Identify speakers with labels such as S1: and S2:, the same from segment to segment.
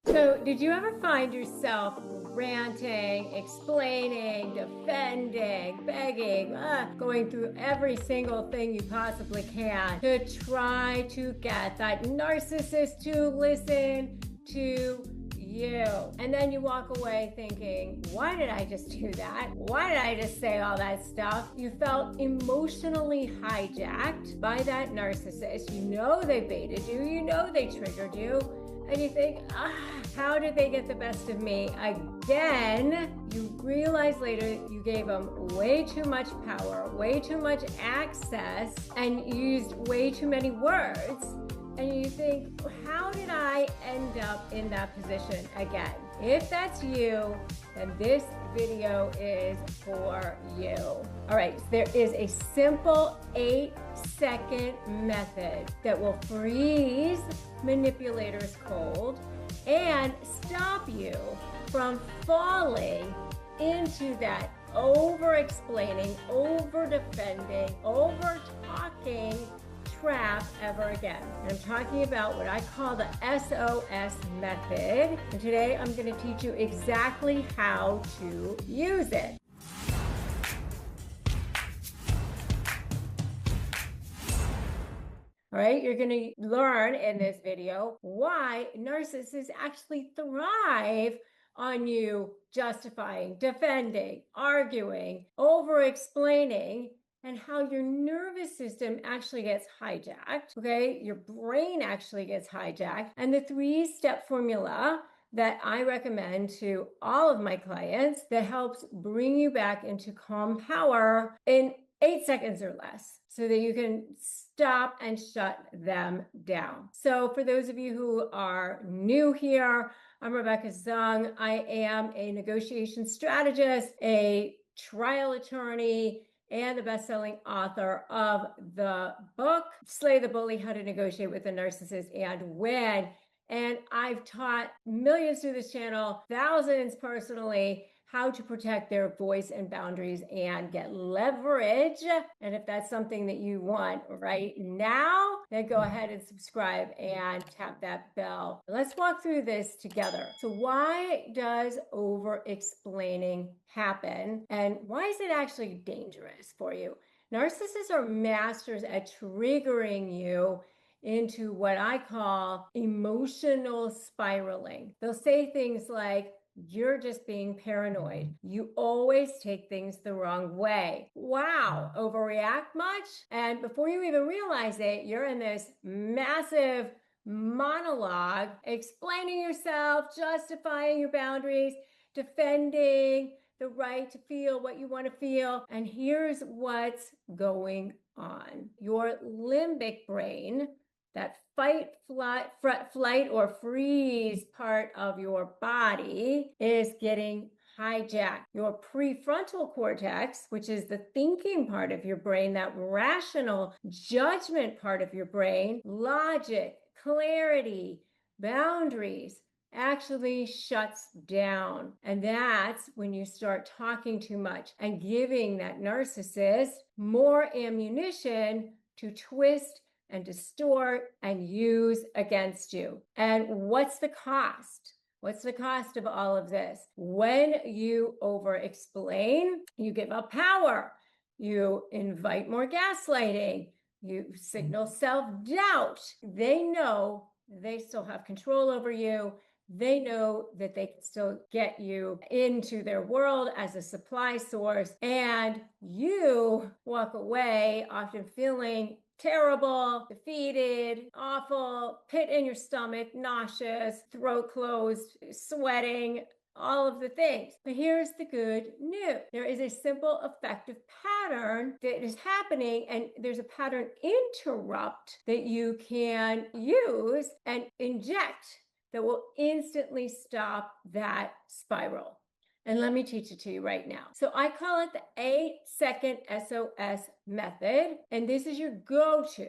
S1: So, did you ever find yourself ranting, explaining, defending, begging, going through every single thing you possibly can to try to get that narcissist to listen to you? And then you walk away thinking, why did I just do that? Why did I just say all that stuff? You felt emotionally hijacked by that narcissist. You know they baited you, you know they triggered you. And you think, how did they get the best of me again? You realize later you gave them way too much power, way too much access, and used way too many words. And you think, how did I end up in that position again? If that's you, then this video is for you. All right, there is a simple 8-second method that will freeze manipulators cold and stop you from falling into that over-explaining, over-defending, over-talking trap ever again. And I'm talking about what I call the S.O.S method. And today I'm going to teach you exactly how to use it. All right, you're going to learn in this video why narcissists actually thrive on you justifying, defending, arguing, over-explaining, and how your nervous system actually gets hijacked, okay? Your brain actually gets hijacked. And the 3-step formula that I recommend to all of my clients that helps bring you back into calm power in 8 seconds or less so that you can stop and shut them down. So for those of you who are new here, I'm Rebecca Zung. I am a negotiation strategist, a trial attorney, and the best-selling author of the book, Slay the Bully, How to Negotiate with a Narcissist and Win. And I've taught millions through this channel, thousands personally, how to protect their voice and boundaries and get leverage. And if that's something that you want right now, then go ahead and subscribe and tap that bell. Let's walk through this together. So why does over-explaining happen? And why is it actually dangerous for you? Narcissists are masters at triggering you into what I call emotional spiraling. They'll say things like, you're just being paranoid. You always take things the wrong way. Wow, overreact much? And before you even realize it, you're in this massive monologue, explaining yourself, justifying your boundaries, defending the right to feel what you want to feel. And here's what's going on. Your limbic brain, that fight, flight, or freeze part of your body is getting hijacked. Your prefrontal cortex, which is the thinking part of your brain, that rational judgment part of your brain, logic, clarity, boundaries, actually shuts down. And that's when you start talking too much and giving that narcissist more ammunition to twist and distort and use against you. And what's the cost? What's the cost of all of this? When you over-explain, you give up power. You invite more gaslighting. You signal self-doubt. They know they still have control over you. They know that they can still get you into their world as a supply source. And you walk away often feeling terrible, defeated, awful, pit in your stomach, nauseous, throat closed, sweating, all of the things. But here's the good news. There is a simple, effective pattern that is happening, and there's a pattern interrupt that you can use and inject that will instantly stop that spiral. And let me teach it to you right now. So I call it the 8-second S.O.S method. And this is your go-to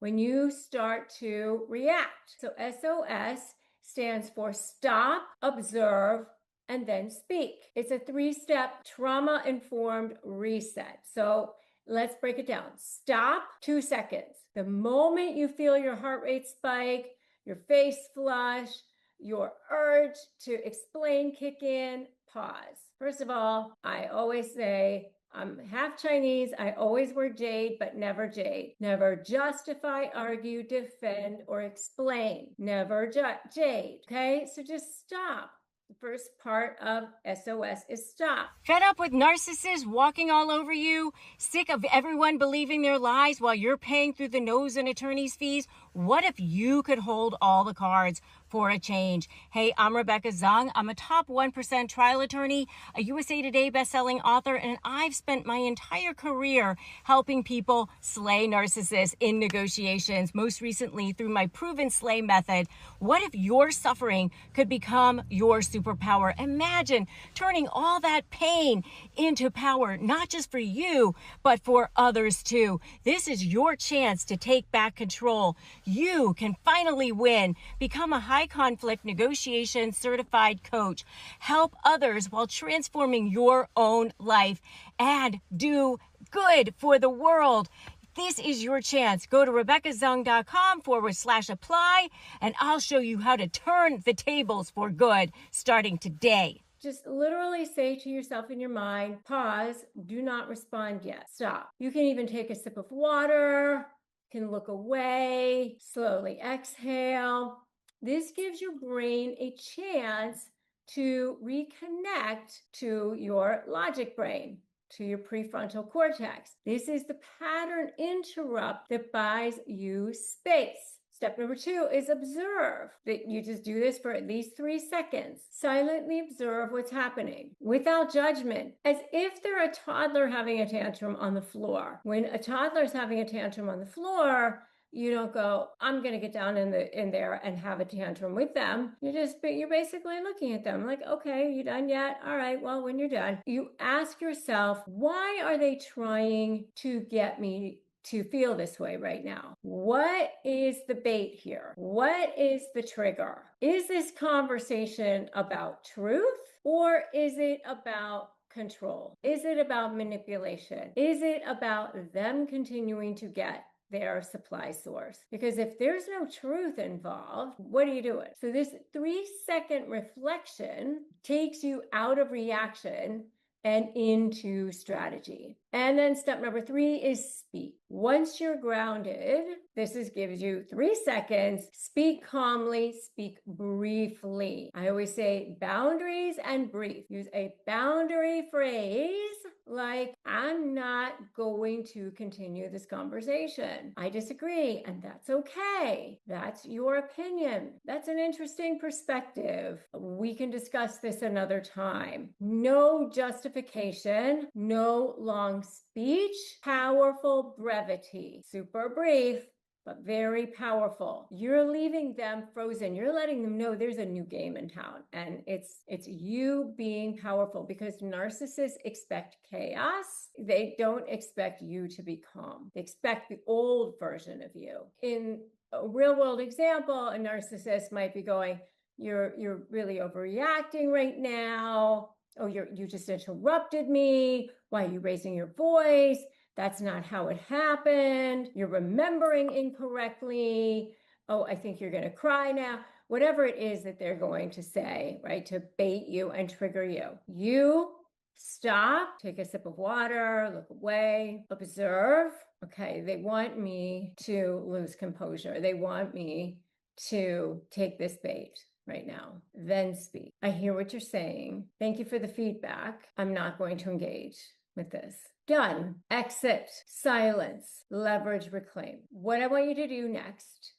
S1: when you start to react. So S.O.S stands for stop, observe, and then speak. It's a 3-step trauma-informed reset. So let's break it down. Stop, 2 seconds. The moment you feel your heart rate spike, your face flush, your urge to explain kick in, pause. First of all, I always say, I'm half Chinese. I always wear jade, but never jade. Never justify, argue, defend, or explain. Never jade. Okay, so just stop. The first part of SOS is stop. Fed up with narcissists walking all over you? Sick of everyone believing their lies while you're paying through the nose in attorney's fees? What if you could hold all the cards for a change? Hey, I'm Rebecca Zung. I'm a top 1% trial attorney, a USA Today bestselling author, and I've spent my entire career helping people slay narcissists in negotiations, most recently through my proven slay method. What if your suffering could become your superpower? Imagine turning all that pain into power, not just for you, but for others too. This is your chance to take back control. You can finally win. Become a high conflict negotiation certified coach. Help others while transforming your own life and do good for the world. This is your chance. Go to RebeccaZung.com/apply and I'll show you how to turn the tables for good starting today. Just literally say to yourself in your mind, pause, do not respond yet, stop. You can even take a sip of water, can look away, slowly exhale. This gives your brain a chance to reconnect to your logic brain, to your prefrontal cortex. This is the pattern interrupt that buys you space. Step number 2 is observe. That you just do this for at least 3 seconds. Silently observe what's happening without judgment, as if they're a toddler having a tantrum on the floor. When a toddler is having a tantrum on the floor, you don't go, I'm going to get down in there and have a tantrum with them. You're basically looking at them like, okay, you done yet? All right, well, when you're done, you ask yourself, why are they trying to get me to feel this way right now? What is the bait here? What is the trigger? Is this conversation about truth, or is it about control? Is it about manipulation? Is it about them continuing to get their supply source? Because if there's no truth involved, what are you doing? So this 3-second reflection takes you out of reaction and into strategy. And then step number 3 is speak. Once you're grounded, gives you 3 seconds. Speak calmly, speak briefly. I always say boundaries and brief. Use a boundary phrase like, I'm not going to continue this conversation. I disagree, and that's okay. That's your opinion. That's an interesting perspective. We can discuss this another time. No justification, no long speech, powerful brevity. Super brief, but very powerful. You're leaving them frozen. You're letting them know there's a new game in town, and it's you being powerful, because narcissists expect chaos. They don't expect you to be calm. They expect the old version of you. In a real world example, a narcissist might be going, you're really overreacting right now. Oh, you just interrupted me. Why are you raising your voice? That's not how it happened. You're remembering incorrectly. Oh, I think you're going to cry now. Whatever it is that they're going to say, right, to bait you and trigger you. You stop, take a sip of water, look away, observe. Okay, they want me to lose composure. They want me to take this bait right now. Then speak. I hear what you're saying. Thank you for the feedback. I'm not going to engage with this. Done. Exit. Silence. Leverage. Reclaim. What I want you to do next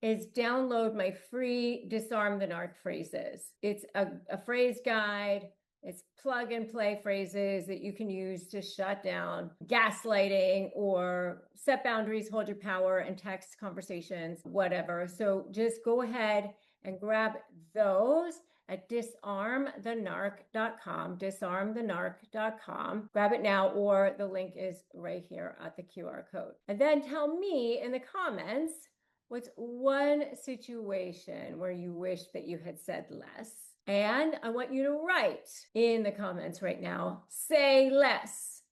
S1: is download my free Disarm the Narc phrases. It's a phrase guide. It's plug and play phrases that you can use to shut down gaslighting or set boundaries, hold your power, and text conversations, whatever. So just go ahead and grab those at disarmthenarc.com, disarmthenarc.com. Grab it now, or the link is right here at the QR code. And then tell me in the comments, what's one situation where you wish that you had said less? And I want you to write in the comments right now, say less,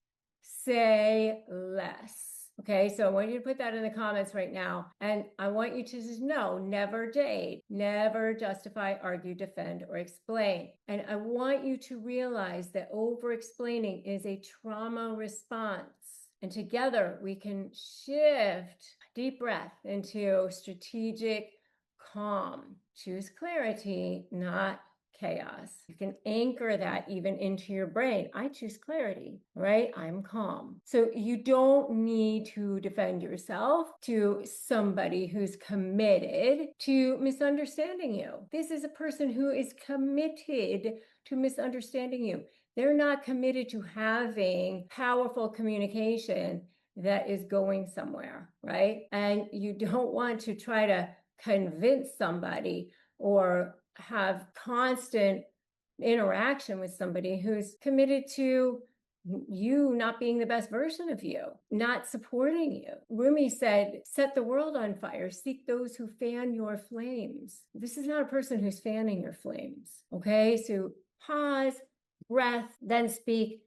S1: say less. Okay, so I want you to put that in the comments right now. And I want you to just know, never date, never justify, argue, defend, or explain. And I want you to realize that over-explaining is a trauma response. And together we can shift, deep breath, into strategic calm. Choose clarity, not chaos. You can anchor that even into your brain. I choose clarity, right? I'm calm. So you don't need to defend yourself to somebody who's committed to misunderstanding you. This is a person who is committed to misunderstanding you. They're not committed to having powerful communication that is going somewhere, right? And you don't want to try to convince somebody or have constant interaction with somebody who's committed to you not being the best version of you, not supporting you. Rumi said, set the world on fire, seek those who fan your flames. This is not a person who's fanning your flames. Okay, so pause, breath, then speak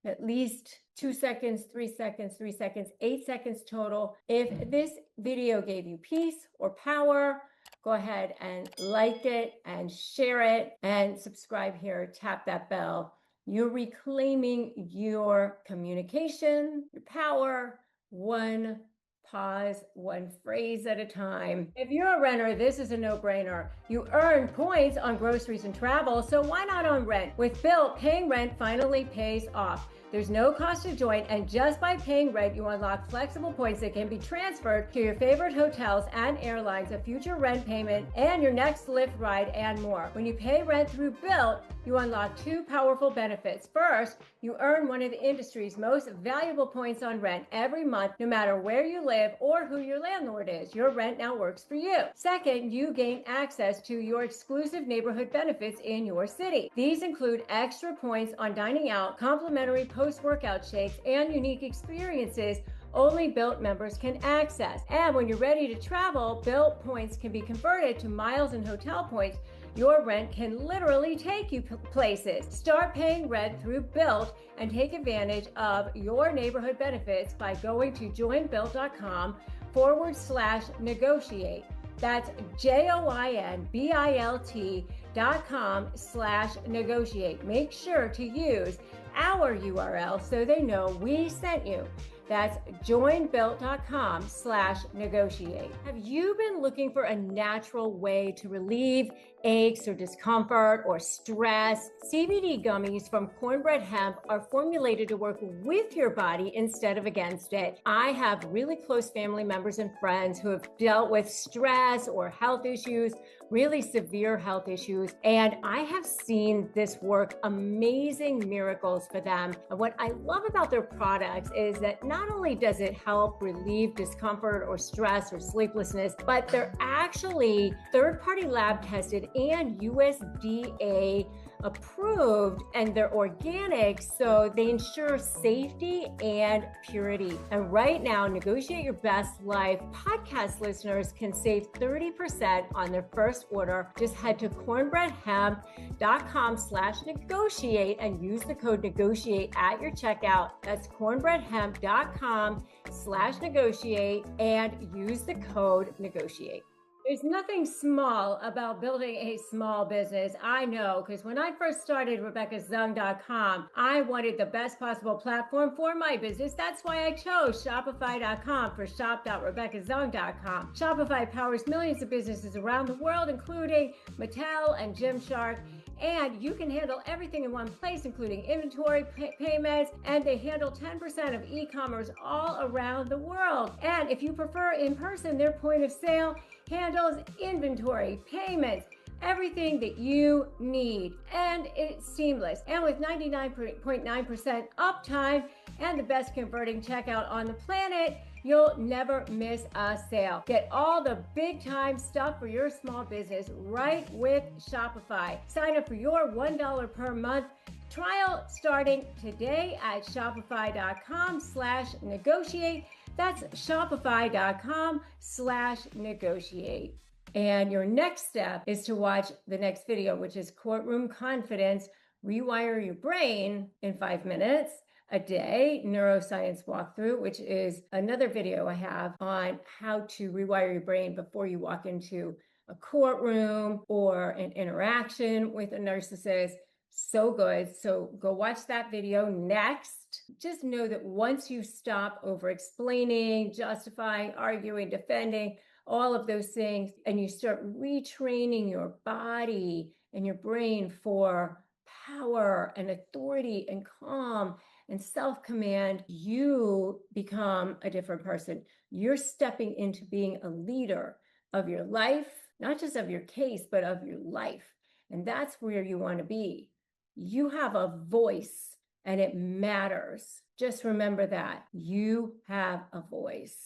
S1: at least 2 seconds, 3 seconds, 3 seconds, 8 seconds total. If this video gave you peace or power, go ahead and like it and share it and subscribe here. Tap that bell. You're reclaiming your communication, your power, one pause, one phrase at a time. If you're a renter, this is a no-brainer. You earn points on groceries and travel, so why not on rent? With Built, paying rent finally pays off. There's no cost to join, and just by paying rent, you unlock flexible points that can be transferred to your favorite hotels and airlines, a future rent payment, and your next Lyft ride, and more. When you pay rent through Built, you unlock 2 powerful benefits. First, you earn one of the industry's most valuable points on rent every month, no matter where you live or who your landlord is. Your rent now works for you. Second, you gain access to your exclusive neighborhood benefits in your city. These include extra points on dining out, complimentary post-workout shakes, and unique experiences only Built members can access. And when you're ready to travel, Built points can be converted to miles and hotel points. Your rent can literally take you places. Start paying rent through Built and take advantage of your neighborhood benefits by going to joinbuilt.com/negotiate. That's joinbilt.com/negotiate. Make sure to use our URL so they know we sent you. That's joinbuilt.com/negotiate. Have you been looking for a natural way to relieve aches or discomfort or stress? CBD gummies from Cornbread Hemp are formulated to work with your body instead of against it. I have really close family members and friends who have dealt with stress or health issues, really severe health issues, and I have seen this work amazing miracles for them. And what I love about their products is that not only does it help relieve discomfort or stress or sleeplessness, but they're actually third-party lab tested and USDA approved, and they're organic, so they ensure safety and purity. And right now, Negotiate Your Best Life podcast listeners can save 30% on their first order. Just head to cornbreadhemp.com/negotiate and use the code negotiate at your checkout. That's cornbreadhemp.com/negotiate and use the code negotiate. There's nothing small about building a small business. I know, because when I first started RebeccaZung.com, I wanted the best possible platform for my business. That's why I chose Shopify.com for shop.RebeccaZung.com. Shopify powers millions of businesses around the world, including Mattel and Gymshark. And you can handle everything in one place, including inventory, payments, and they handle 10% of e-commerce all around the world. And if you prefer in person, their point of sale handles inventory, payments, everything that you need. And it's seamless. And with 99.9% uptime and the best converting checkout on the planet, you'll never miss a sale. Get all the big time stuff for your small business right with Shopify. Sign up for your $1 per month trial starting today at shopify.com/negotiate. That's shopify.com/negotiate. And your next step is to watch the next video, which is Courtroom Confidence, Rewire Your Brain in 5 minutes. a day neuroscience walkthrough, which is another video I have on how to rewire your brain before you walk into a courtroom or an interaction with a narcissist. So good. So go watch that video next. Just know that once you stop over explaining, justifying, arguing, defending, all of those things, and you start retraining your body and your brain for power and authority and calm and self-command, you become a different person. You're stepping into being a leader of your life, not just of your case, but of your life. And that's where you want to be. You have a voice and it matters. Just remember that you have a voice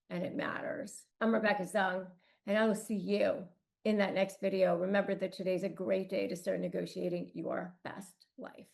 S1: and it matters. I'm Rebecca Zung, and I will see you in that next video. Remember that today's a great day to start negotiating your best life.